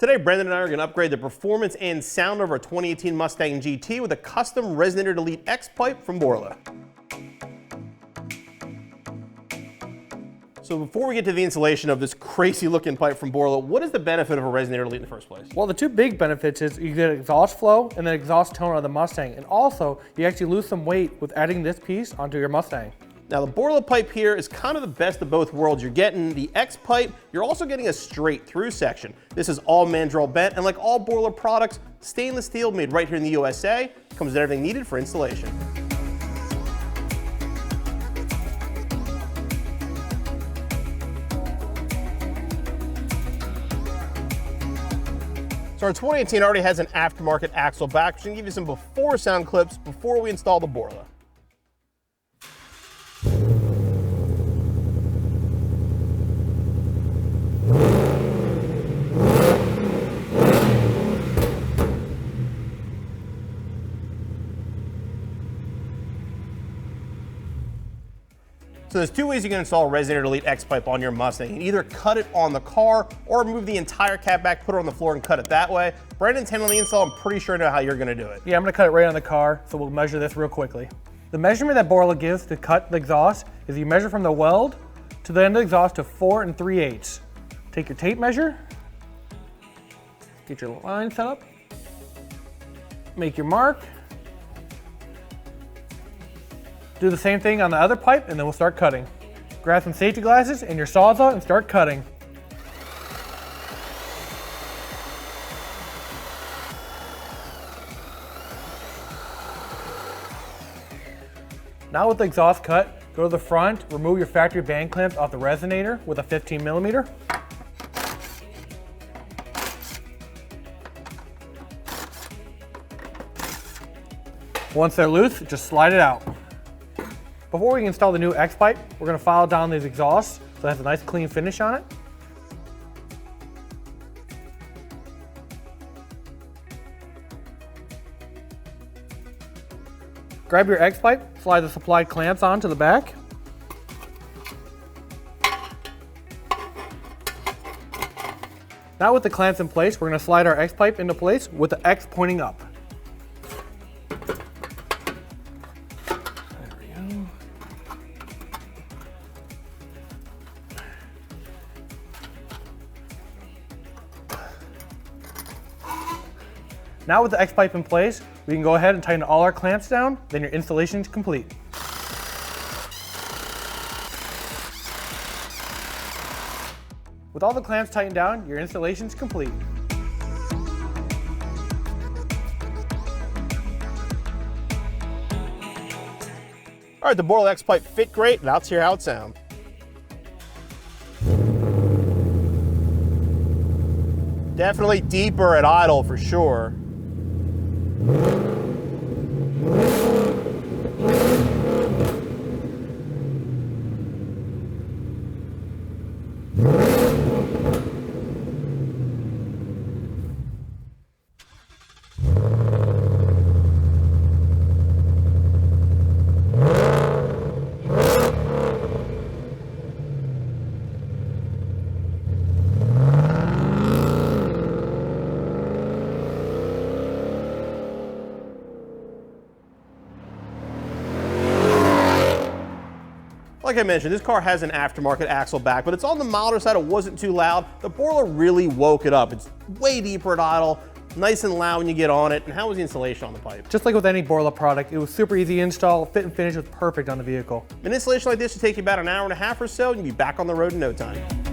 Today, Brandon and I are going to upgrade the performance and sound of our 2018 Mustang GT with a custom Resonator Delete X-Pipe from Borla. So before we get to the installation of this crazy looking pipe from Borla, what is the benefit of a Resonator Delete in the first place? Well, the two big benefits is you get exhaust flow and then exhaust tone of the Mustang. And also, you actually lose some weight with adding this piece onto your Mustang. Now the Borla pipe here is kind of the best of both worlds. You're getting the X-Pipe, you're also getting a straight through section. This is all mandrel bent, and like all Borla products, stainless steel made right here in the USA, comes with everything needed for installation. So our 2018 already has an aftermarket axle back, which can give you some before sound clips before we install the Borla. So there's two ways you can install a Resonator Delete X-Pipe on your Mustang. You can either cut it on the car or move the entire cab back, put it on the floor and cut it that way. Brandon's handling the install. I'm pretty sure I know how you're gonna do it. Yeah, I'm gonna cut it right on the car, so we'll measure this real quickly. The measurement that Borla gives to cut the exhaust is you measure from the weld to the end of the exhaust to 4 3/8. Take your tape measure, get your line set up, make your mark, do the same thing on the other pipe, and then we'll start cutting. Grab some safety glasses and your sawzall and start cutting. Now with the exhaust cut, go to the front, remove your factory band clamps off the resonator with a 15mm. Once they're loose, just slide it out. Before we can install the new X-Pipe, we're going to file down these exhausts so it has a nice clean finish on it. Grab your X-Pipe, slide the supplied clamps onto the back. Now with the clamps in place, we're going to slide our X-Pipe into place with the X pointing up. Now with the X-Pipe in place, we can go ahead and tighten all our clamps down, then your installation is complete. With all the clamps tightened down, your installation is complete. All right, the Borla X-Pipe fit great. Now let's hear how it sounds. Definitely deeper at idle for sure. Like I mentioned, this car has an aftermarket axle back, but it's on the milder side. It wasn't too loud. The Borla really woke it up. It's way deeper at idle, nice and loud when you get on it. And how was the installation on the pipe? Just like with any Borla product, it was super easy to install, fit and finish was perfect on the vehicle. An installation like this should take you about an hour and a half or so, and you'll be back on the road in no time.